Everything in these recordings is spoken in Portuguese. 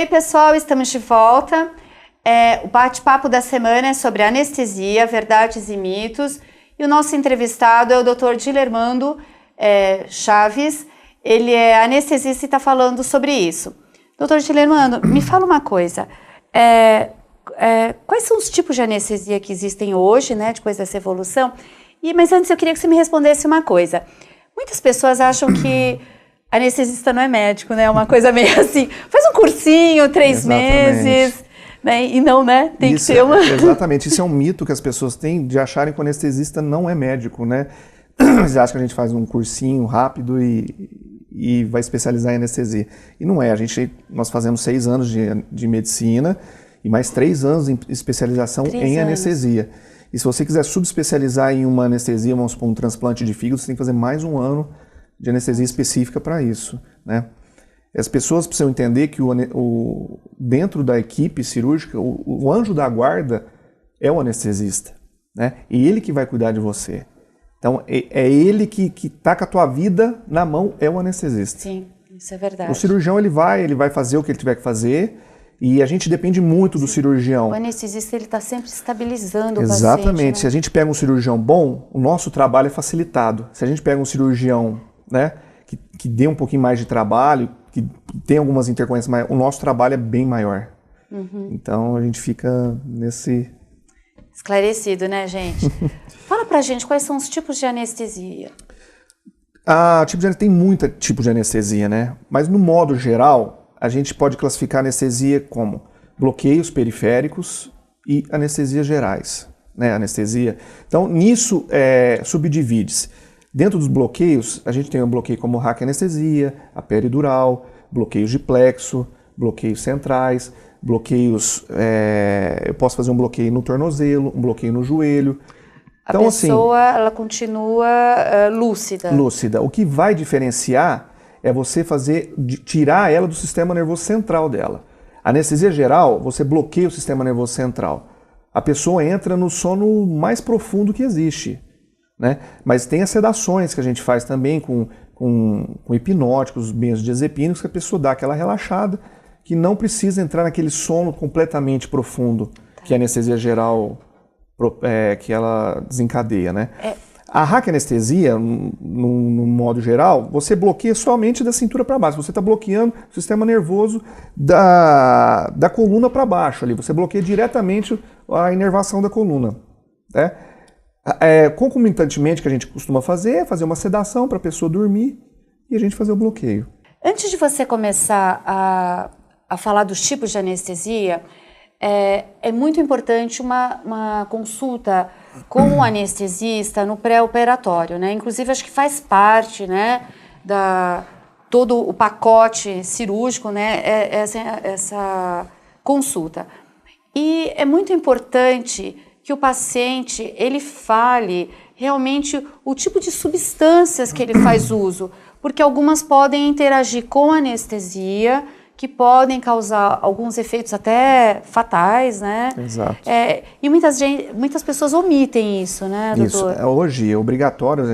aí, pessoal, estamos de volta. O bate-papo da semana é sobre anestesia, verdades e mitos. E o nosso entrevistado é o Dr. Dilermando Chaves. Ele é anestesista e está falando sobre isso. Dr. Dilermando, me fala uma coisa. Quais são os tipos de anestesia que existem hoje, né, depois dessa evolução? Mas antes eu queria que você me respondesse uma coisa. Muitas pessoas acham que anestesista não é médico, né? É uma coisa meio assim, faz um cursinho, 3 meses, né? E não, né? Tem que ter uma... Exatamente, isso é um mito que as pessoas têm de acharem que o anestesista não é médico, né? Eles acham que a gente faz um cursinho rápido e vai especializar em anestesia. E não é, nós fazemos 6 anos de medicina e mais 3 anos em especialização em anestesia. E se você quiser subespecializar em uma anestesia, vamos supor, um transplante de fígado, você tem que fazer mais 1 ano de anestesia específica para isso, né? As pessoas precisam entender que dentro da equipe cirúrgica, o anjo da guarda é o anestesista, né? E ele que vai cuidar de você. Então, é ele que tá com a tua vida na mão, é o anestesista. Sim, isso é verdade. O cirurgião, ele vai fazer o que ele tiver que fazer. E a gente depende muito do cirurgião. O anestesista, ele está sempre estabilizando o Exatamente. paciente, né? Se a gente pega um cirurgião bom, o nosso trabalho é facilitado. Se a gente pega um cirurgião, né, que dê um pouquinho mais de trabalho, que tem algumas intercorrências maiores, o nosso trabalho é bem maior. Então, a gente fica nesse... Esclarecido, né, gente? Fala pra gente quais são os tipos de anestesia. Tem muito tipo de anestesia, né? Mas, no modo geral... A gente pode classificar a anestesia como bloqueios periféricos e anestesias gerais, né? Anestesia. Então, nisso subdivide-se. Dentro dos bloqueios, a gente tem um bloqueio como raquianestesia, a peridural, bloqueios de plexo, bloqueios centrais, bloqueios... eu posso fazer um bloqueio no tornozelo, um bloqueio no joelho. Então, a pessoa, ela continua lúcida. Lúcida. O que vai diferenciar é você tirar ela do sistema nervoso central dela. A anestesia geral, você bloqueia o sistema nervoso central. A pessoa entra no sono mais profundo que existe, né? Mas tem as sedações que a gente faz também com hipnóticos, benzodiazepínicos, que a pessoa dá aquela relaxada, que não precisa entrar naquele sono completamente profundo que a anestesia geral que ela desencadeia, né? A raquianestesia, no modo geral, você bloqueia somente da cintura para baixo. Você está bloqueando o sistema nervoso da coluna para baixo ali. Você bloqueia diretamente a inervação da coluna, né? Concomitantemente, o que a gente costuma fazer é fazer uma sedação para a pessoa dormir e a gente fazer o bloqueio. Antes de você começar a falar dos tipos de anestesia, é muito importante uma consulta com o anestesista no pré-operatório, né? Inclusive, acho que faz parte, né, todo o pacote cirúrgico, né, essa consulta. E é muito importante que o paciente, ele fale realmente o tipo de substâncias que ele faz uso, porque algumas podem interagir com a anestesia, que podem causar alguns efeitos até fatais, né? Exato. E muitas pessoas omitem isso, né, doutor? Isso. Hoje é obrigatório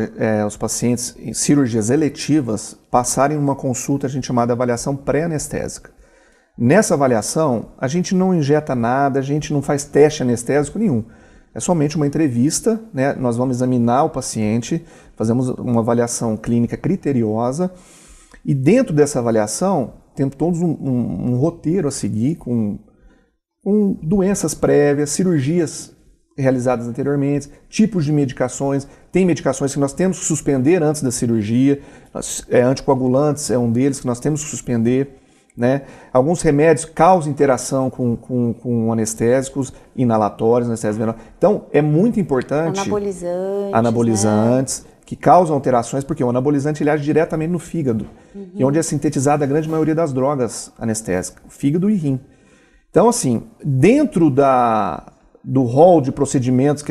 os pacientes em cirurgias eletivas passarem uma consulta, a gente chamada avaliação pré-anestésica. Nessa avaliação, a gente não injeta nada, a gente não faz teste anestésico nenhum. É somente uma entrevista, né? Nós vamos examinar o paciente, fazemos uma avaliação clínica criteriosa e dentro dessa avaliação temos todos um roteiro a seguir com doenças prévias, cirurgias realizadas anteriormente, tipos de medicações. Tem medicações que nós temos que suspender antes da cirurgia, anticoagulantes é um deles que nós temos que suspender, né? Alguns remédios causam interação com anestésicos, inalatórios, anestésicos venosos. Então, é muito importante... Anabolizantes, né? Que causam alterações, porque o anabolizante ele age diretamente no fígado, que é onde é sintetizada a grande maioria das drogas anestésicas, fígado e rim. Então, assim, dentro do rol de procedimentos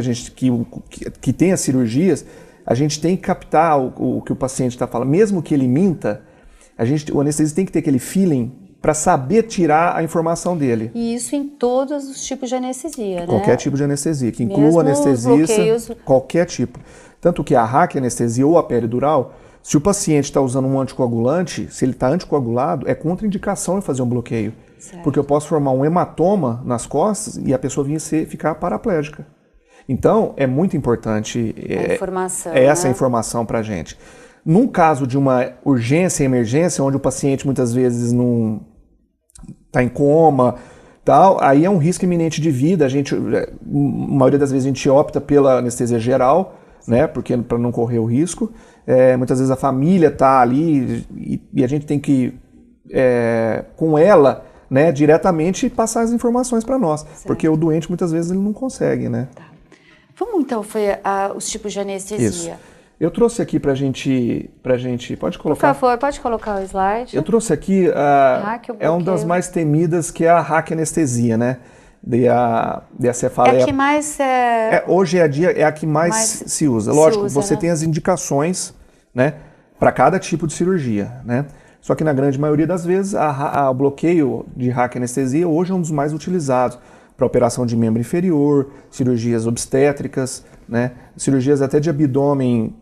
que tem as cirurgias, a gente tem que captar o que o paciente está falando. Mesmo que ele minta, o anestesista tem que ter aquele feeling para saber tirar a informação dele. E isso em todos os tipos de anestesia, né? Qualquer tipo de anestesia, que inclua anestesista, qualquer tipo. Tanto que a raquianestesia ou a peridural, se o paciente está usando um anticoagulante, se ele está anticoagulado, é contraindicação em fazer um bloqueio. Certo. Porque eu posso formar um hematoma nas costas e a pessoa ficar paraplégica. Então, é muito importante essa informação para a gente. Num caso de uma urgência e emergência, onde o paciente muitas vezes não está em coma, tal, aí é um risco iminente de vida. A maioria das vezes a gente opta pela anestesia geral, né, porque para não correr o risco. Muitas vezes a família está ali e a gente tem que, com ela, né, diretamente passar as informações para nós. Certo. Porque o doente muitas vezes ele não consegue, né? Tá. Vamos então os tipos de anestesia. Isso. Eu trouxe aqui pra gente, pode colocar? Por favor, pode colocar o slide. Eu trouxe aqui, uma das mais temidas, que é a raquianestesia, né? De cefaleia. É a que mais... hoje é a que mais se usa. Lógico, você tem as indicações, né, para cada tipo de cirurgia, né? Só que na grande maioria das vezes, o bloqueio de raquianestesia hoje é um dos mais utilizados para operação de membro inferior, cirurgias obstétricas, né? Cirurgias até de abdômen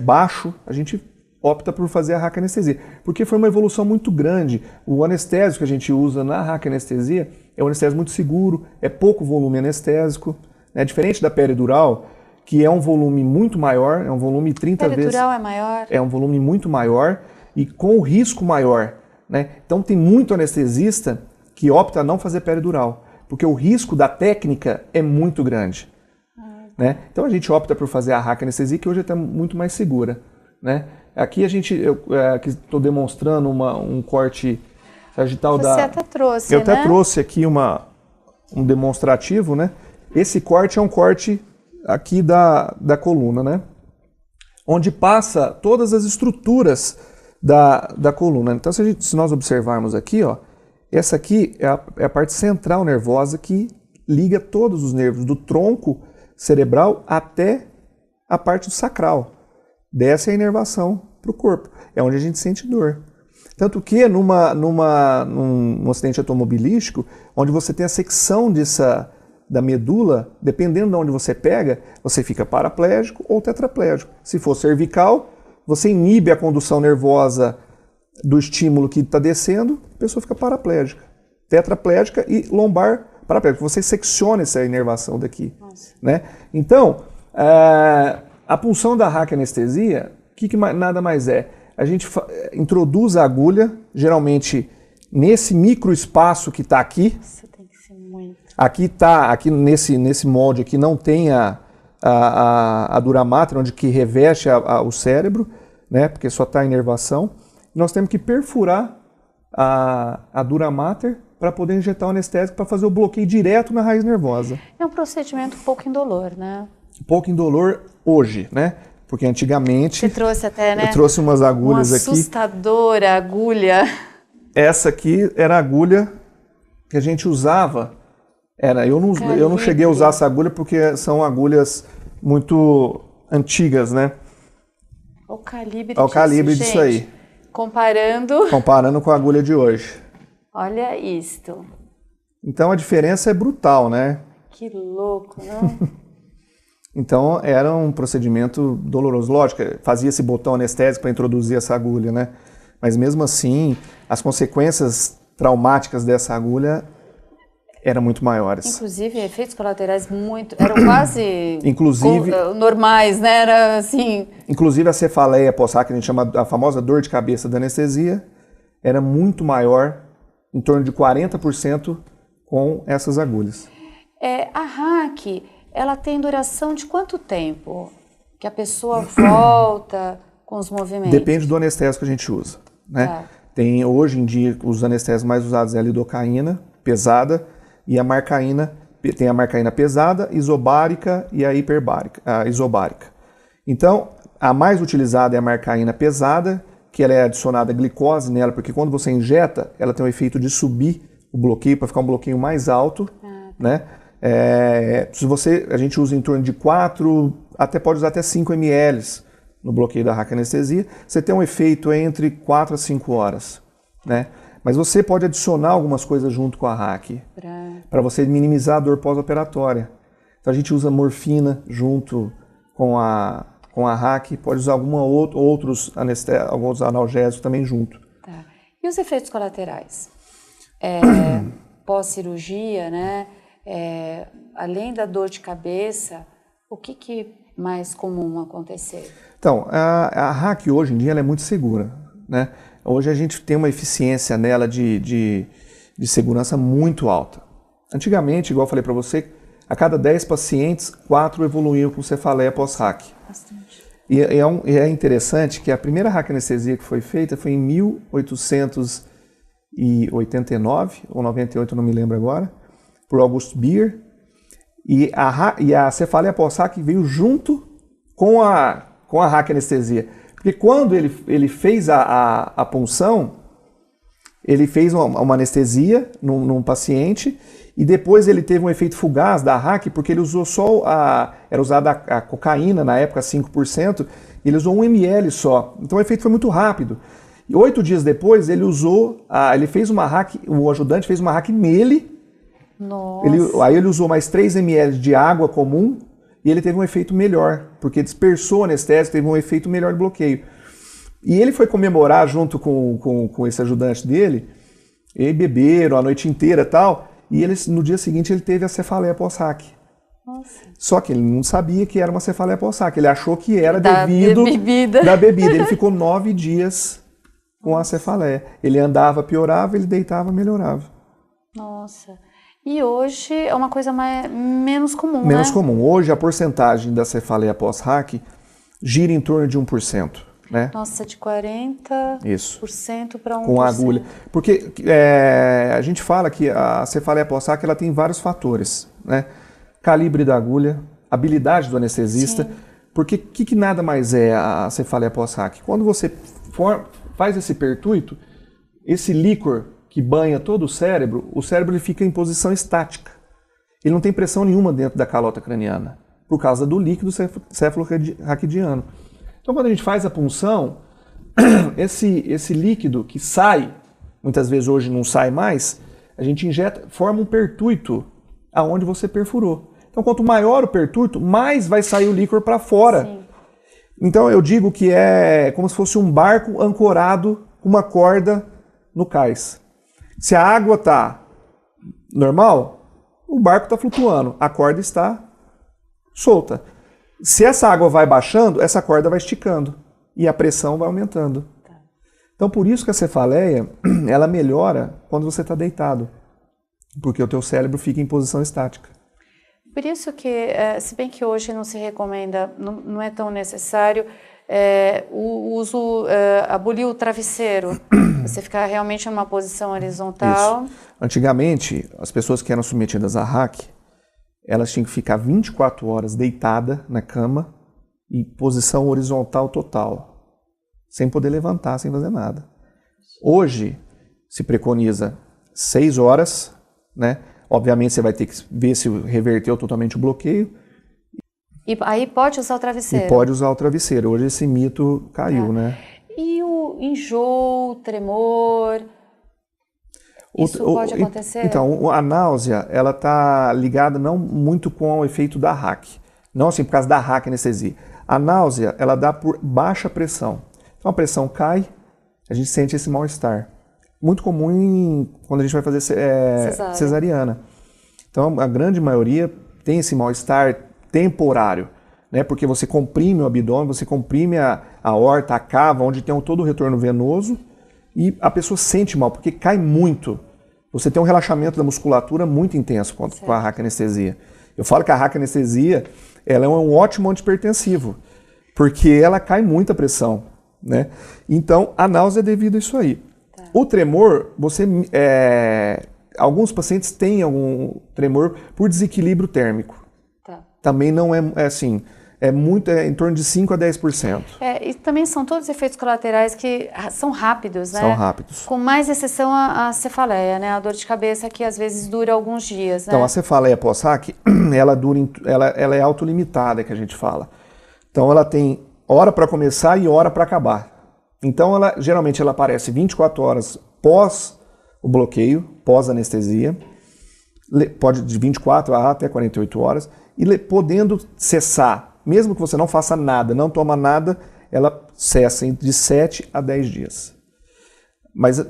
baixo, a gente opta por fazer a raquianestesia, porque foi uma evolução muito grande. O anestésico que a gente usa na raquianestesia é um anestésico muito seguro, é pouco volume anestésico, né? Diferente da peridural, que é um volume muito maior, é um volume 30 vezes... Peridural é maior? É um volume muito maior e com o risco maior, né? Então tem muito anestesista que opta a não fazer peridural, porque o risco da técnica é muito grande. Né? Então a gente opta por fazer a raquianestesia, que hoje é até muito mais segura, né? Aqui eu estou demonstrando um corte sagital Você até trouxe, Eu até trouxe aqui um demonstrativo, né? Esse corte é um corte aqui da coluna, né? Onde passa todas as estruturas da coluna. Então se nós observarmos aqui, ó, essa aqui é a parte central nervosa que liga todos os nervos do tronco cerebral até a parte do sacral. Desce a inervação para o corpo. É onde a gente sente dor. Tanto que num acidente automobilístico, onde você tem a secção da medula, dependendo de onde você pega, você fica paraplégico ou tetraplégico. Se for cervical, você inibe a condução nervosa do estímulo que está descendo, a pessoa fica paraplégica. Tetraplégica e lombar paraplégico. Você secciona essa inervação daqui. Né? Então, a punção da raquianestesia, que nada mais é? A gente introduz a agulha, geralmente nesse microespaço que está aqui. Isso tem que ser muito. Aqui nesse molde aqui não tem a dura mater, onde que reveste o cérebro, né? Porque só está a inervação. Nós temos que perfurar a dura mater para poder injetar o anestésico para fazer o bloqueio direto na raiz nervosa. É um procedimento pouco indolor, né? Pouco indolor hoje, né? Porque antigamente... Você trouxe até, né? Eu trouxe umas agulhas aqui. Uma assustadora agulha. Essa aqui era a agulha que a gente usava. Eu não cheguei a usar essa agulha porque são agulhas muito antigas, né? O calibre o calibre disso aí. Comparando com a agulha de hoje. Olha isto. Então a diferença é brutal, né? Que louco, não? Então era um procedimento doloroso. Lógico, fazia esse botão anestésico para introduzir essa agulha, né? Mas mesmo assim, as consequências traumáticas dessa agulha eram muito maiores. Inclusive, efeitos colaterais eram quase normais, né? Era assim... Inclusive a cefaleia pós-raquial, que a gente chama a famosa dor de cabeça da anestesia, era muito maior, em torno de 40% com essas agulhas. A RAC, ela tem duração de quanto tempo? Que a pessoa volta com os movimentos? Depende do anestésico que a gente usa, né? Tá. Tem, hoje em dia, os anestésicos mais usados é a lidocaína pesada e a marcaína. Tem a marcaína pesada, isobárica e a isobárica. Então, a mais utilizada é a marcaína pesada, que ela é adicionada glicose nela, porque quando você injeta, ela tem o efeito de subir o bloqueio para ficar um bloqueio mais alto, né? A gente usa em torno de 4, até pode usar até 5 ml no bloqueio da raquianestesia, você tem um efeito entre 4 a 5 horas, né? Mas você pode adicionar algumas coisas junto com a RAC, para você minimizar a dor pós-operatória. Então a gente usa morfina junto com a RAC, pode usar alguns analgésicos também junto. Tá. E os efeitos colaterais? pós-cirurgia, né? Além da dor de cabeça, o que mais comum acontecer? Então, a RHAC hoje em dia ela é muito segura, né? Hoje a gente tem uma eficiência nela de segurança muito alta. Antigamente, igual eu falei para você, a cada 10 pacientes, 4 evoluíam com cefaleia pós-RHAC. Bastante. E é interessante que a primeira RHAC anestesia que foi feita foi em 1889 ou 98, não me lembro agora, por August Beer. E a cefaleia pós-RHAC veio junto com a RHAC anestesia. Porque quando ele fez a punção, ele fez uma anestesia num paciente e depois ele teve um efeito fugaz da RHAC porque ele usou só era usada a cocaína na época, 5%, e ele usou 1 ml só. Então o efeito foi muito rápido. E 8 dias depois ele fez uma RHAC, o ajudante fez uma RHAC nele. Nossa. Aí ele usou mais 3 ml de água comum e ele teve um efeito melhor, porque dispersou o anestésico, teve um efeito melhor de bloqueio. E ele foi comemorar junto com esse ajudante dele, e beberam a noite inteira e tal, e no dia seguinte ele teve a cefaleia pós-RHAC. Nossa. Só que ele não sabia que era uma cefaleia pós-RHAC, ele achou que era da bebida. Ele ficou 9 dias com a cefaleia. Ele andava, piorava, ele deitava, melhorava. Nossa. E hoje é uma coisa menos comum, Menos né? comum. Hoje a porcentagem da cefaleia pós-RHAC gira em torno de 1%. Né? Nossa, de 40% para 1%. Com a agulha. Porque a gente fala que a cefaleia pós-RHAC ela tem vários fatores. Né? Calibre da agulha, habilidade do anestesista. Sim. Porque o que nada mais é a cefaleia pós-RHAC? Quando você faz esse pertuito, esse líquor que banha todo o cérebro ele fica em posição estática. Ele não tem pressão nenhuma dentro da calota craniana, por causa do líquido cefalorraquidiano. Então, quando a gente faz a punção, esse líquido que sai, muitas vezes hoje não sai mais, a gente injeta, forma um pertuito aonde você perfurou. Então, quanto maior o pertuito, mais vai sair o líquor para fora. Sim. Então, eu digo que é como se fosse um barco ancorado com uma corda no cais. Se a água está normal, o barco está flutuando, a corda está solta. Se essa água vai baixando, essa corda vai esticando e a pressão vai aumentando. Então, por isso que a cefaleia, ela melhora quando você está deitado, porque o teu cérebro fica em posição estática. Por isso que, se bem que hoje não se recomenda, não é tão necessário, o uso, abolir o travesseiro, você ficar realmente numa posição horizontal. Isso. Antigamente, as pessoas que eram submetidas à RHAC, elas tinham que ficar 24 horas deitada na cama, em posição horizontal total, sem poder levantar, sem fazer nada. Hoje, se preconiza 6 horas, né? Obviamente você vai ter que ver se reverteu totalmente o bloqueio. E aí pode usar o travesseiro? E pode usar o travesseiro. Hoje esse mito caiu, né? E o enjoo, tremor, isso pode acontecer? Então, a náusea, ela está ligada não muito com o efeito da RHAC. Não assim por causa da RHAC anestesia. A náusea, ela dá por baixa pressão. Então a pressão cai, a gente sente esse mal-estar. Muito comum quando a gente vai fazer cesariana. Então a grande maioria tem esse mal-estar temporário, né? Porque você comprime o abdômen, você comprime a aorta, a cava, onde tem todo o retorno venoso, e a pessoa sente mal, porque cai muito. Você tem um relaxamento da musculatura muito intenso com a RHAC anestesia. Eu falo que a RHAC anestesia ela é um ótimo antipertensivo, porque ela cai muita pressão, né? Então a náusea é devido a isso aí. Tá. O tremor, alguns pacientes têm algum tremor por desequilíbrio térmico. Tá. Também não é assim, é em torno de 5 a 10%. E também são todos efeitos colaterais que são rápidos, né? São rápidos. Com mais exceção a cefaleia, né? A dor de cabeça que às vezes dura alguns dias, né? Então a cefaleia pós-RHAC, ela é autolimitada, que a gente fala. Então ela tem hora para começar e hora para acabar. Então geralmente ela aparece 24 horas pós o bloqueio, pós anestesia, pode de 24 até 48 horas, e podendo cessar, mesmo que você não faça nada, não toma nada, ela cessa de 7 a 10 dias. Mas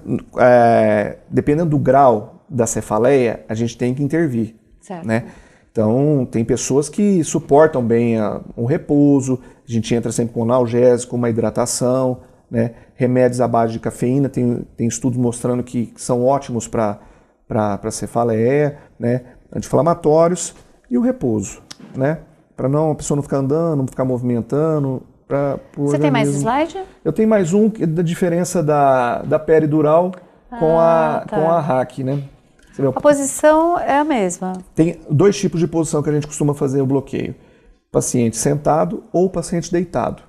dependendo do grau da cefaleia, a gente tem que intervir, Certo. né? Então, tem pessoas que suportam bem um repouso, a gente entra sempre com analgésico, uma hidratação, né? Remédios à base de cafeína, tem estudos mostrando que são ótimos para cefaleia, né? Anti-inflamatórios e o repouso, né? Para a pessoa não ficar andando, não ficar movimentando. Você tem mais slide? Eu tenho mais um da diferença da peridural com a hack, né? A posição é a mesma. Tem 2 tipos de posição que a gente costuma fazer o bloqueio. Paciente sentado ou paciente deitado.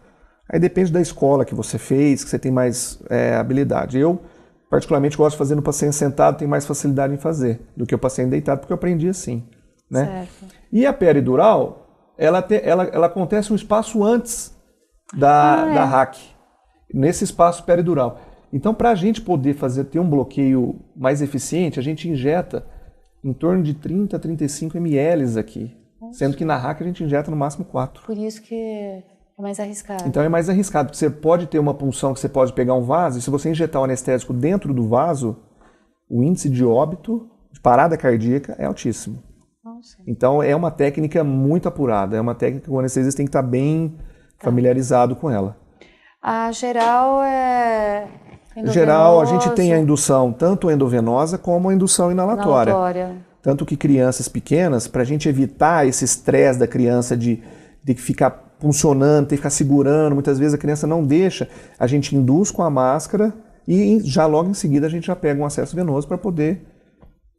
Aí depende da escola que você fez, que você tem mais habilidade. Eu, particularmente, gosto de fazer no paciente sentado, tenho mais facilidade em fazer do que o paciente deitado, porque eu aprendi assim, né? Certo. E a peridural, ela acontece um espaço antes da hack, nesse espaço peridural. Então, para a gente poder ter um bloqueio mais eficiente, a gente injeta em torno de 30 a 35 ml aqui. Nossa. Sendo que na hack a gente injeta no máximo 4. Por isso que é mais arriscado. Então é mais arriscado, porque você pode ter uma punção que você pode pegar um vaso, e se você injetar o anestésico dentro do vaso, o índice de óbito, de parada cardíaca, é altíssimo. Nossa. Então é uma técnica muito apurada, é uma técnica que o anestesista tem que estar bem familiarizado com ela. A geral é... Geral, a gente tem a indução tanto endovenosa como a indução inalatória. Tanto que crianças pequenas, para a gente evitar esse estresse da criança de ter que ficar funcionando, ter que ficar segurando, muitas vezes a criança não deixa, a gente induz com a máscara e já logo em seguida a gente já pega um acesso venoso para poder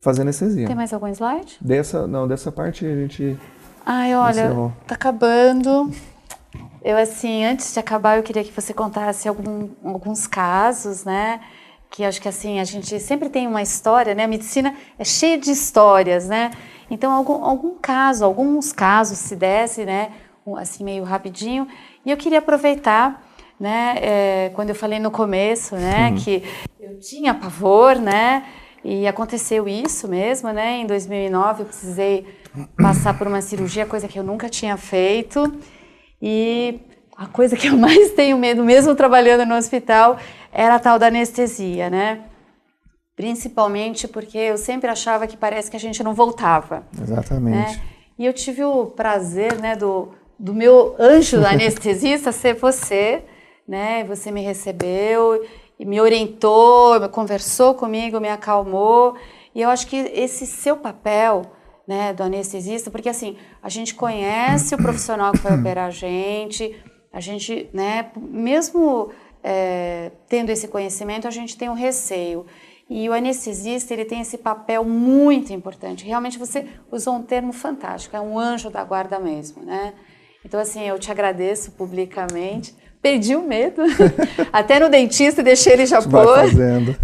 fazer anestesia. Tem mais algum slide? Dessa parte a gente... Ai, olha, tá acabando. Eu, assim, antes de acabar, eu queria que você contasse alguns casos, né? Que acho que, assim, a gente sempre tem uma história, né? A medicina é cheia de histórias, né? Então, alguns casos, se desse, né? Assim, meio rapidinho. E eu queria aproveitar, né? Quando eu falei no começo, né? Que eu tinha pavor, né? E aconteceu isso mesmo, né? Em 2009, eu precisei passar por uma cirurgia, coisa que eu nunca tinha feito. E a coisa que eu mais tenho medo, mesmo trabalhando no hospital, era a tal da anestesia, né? Principalmente porque eu sempre achava que parece que a gente não voltava. Exatamente. Né? E eu tive o prazer, né, do meu anjo anestesista ser você, né? Você me recebeu, e me orientou, conversou comigo, me acalmou. E eu acho que esse seu papel, né, do anestesista, porque assim, a gente conhece o profissional que vai operar a gente, né, mesmo tendo esse conhecimento, a gente tem um receio. E o anestesista, ele tem esse papel muito importante. Realmente você usou um termo fantástico, é um anjo da guarda mesmo, né? Então assim, eu te agradeço publicamente. Perdi o medo, até no dentista deixei ele já pôr,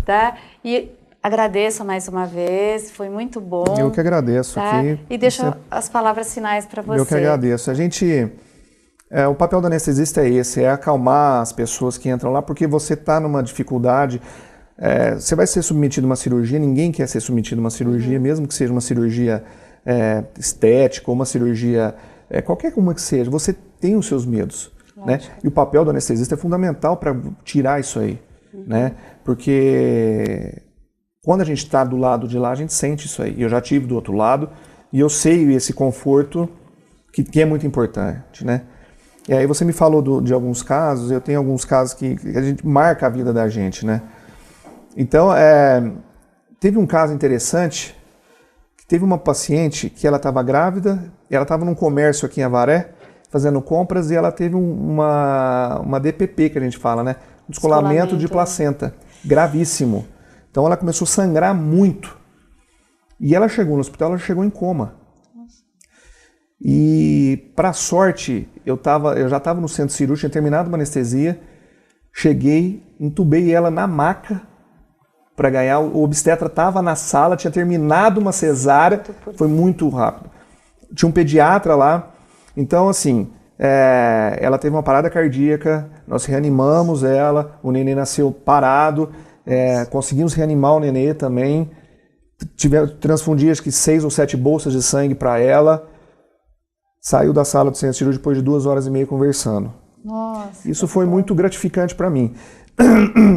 tá? E agradeço mais uma vez, foi muito bom. Eu que agradeço. Tá? Aqui, e deixo as palavras finais para você. Eu que agradeço. O papel do anestesista é esse, é acalmar as pessoas que entram lá, porque você está numa dificuldade, você vai ser submetido a uma cirurgia, ninguém quer ser submetido a uma cirurgia, mesmo que seja uma cirurgia estética ou uma cirurgia, qualquer uma que seja, você tem os seus medos. Né? E o papel do anestesista é fundamental para tirar isso aí, né? Porque quando a gente está do lado de lá, a gente sente isso aí. Eu já tive do outro lado e eu sei esse conforto que é muito importante, né? E aí você me falou de alguns casos, eu tenho alguns casos que a gente marca a vida da gente, né? Então, teve um caso interessante, que teve uma paciente que ela estava grávida, ela estava num comércio aqui em Avaré, fazendo compras, e ela teve uma DPP, que a gente fala, né? Um descolamento de placenta, gravíssimo. Então ela começou a sangrar muito. E ela chegou no hospital, ela chegou em coma. Nossa. E, para sorte, eu já estava no centro cirúrgico, tinha terminado uma anestesia, cheguei, entubei ela na maca para ganhar. O obstetra estava na sala, tinha terminado uma cesárea, foi muito rápido. Tinha um pediatra lá. Então, assim, ela teve uma parada cardíaca, nós reanimamos ela, o nenê nasceu parado, conseguimos reanimar o nenê também, transfundi acho que 6 ou 7 bolsas de sangue para ela, saiu da sala do centro cirúrgico depois de 2 horas e meia conversando. Nossa. Isso foi muito gratificante para mim.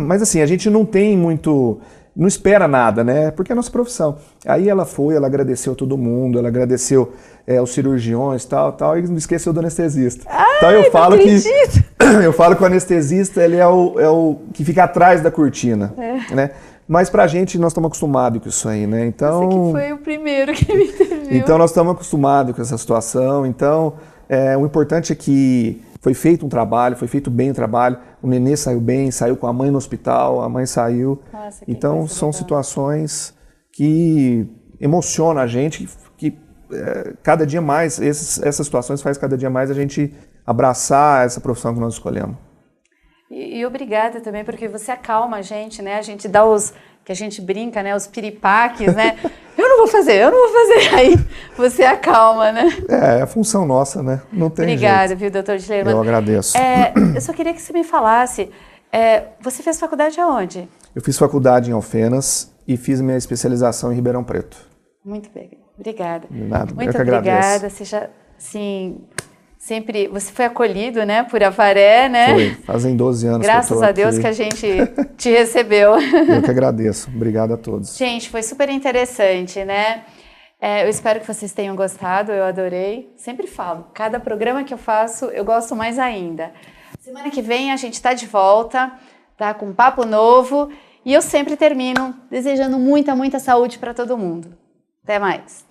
Mas assim, a gente não tem muito... Não espera nada, né? Porque é a nossa profissão. Aí ela foi, ela agradeceu todo mundo, ela agradeceu os cirurgiões, tal, e não esqueceu do anestesista. Então eu falo que o anestesista ele é o que fica atrás da cortina, né? Mas pra gente, nós estamos acostumados com isso aí, né? Então, você que foi o primeiro que me interviu. Então nós estamos acostumados com essa situação. Então, o importante é que foi feito um trabalho, foi feito bem o trabalho, o nenê saiu bem, saiu com a mãe no hospital, a mãe saiu. Nossa, que então são legal. situações que emocionam a gente, que cada dia mais, essas situações faz cada dia mais a gente abraçar essa profissão que nós escolhemos. E obrigada também, porque você acalma a gente, né? A gente dá que a gente brinca, né? Os piripaques, né? Eu não vou fazer. Aí você acalma, né? É a função nossa, né? Não tem Obrigada, jeito. viu, doutor Dileman? Eu agradeço. Eu só queria que você me falasse, você fez faculdade aonde? Eu fiz faculdade em Alfenas e fiz minha especialização em Ribeirão Preto. Muito bem, obrigada. De nada, muito eu que obrigada. agradeço. Você já, assim, sempre, você foi acolhido, né, por Avaré, né? Foi, fazem 12 anos Graças que eu tô a Deus aqui. que a gente te recebeu. Eu que agradeço. Obrigado a todos. Gente, foi super interessante, né? Eu espero que vocês tenham gostado, eu adorei. Sempre falo, cada programa que eu faço, eu gosto mais ainda. Semana que vem a gente está de volta, tá? Com um papo novo. E eu sempre termino desejando muita, muita saúde para todo mundo. Até mais!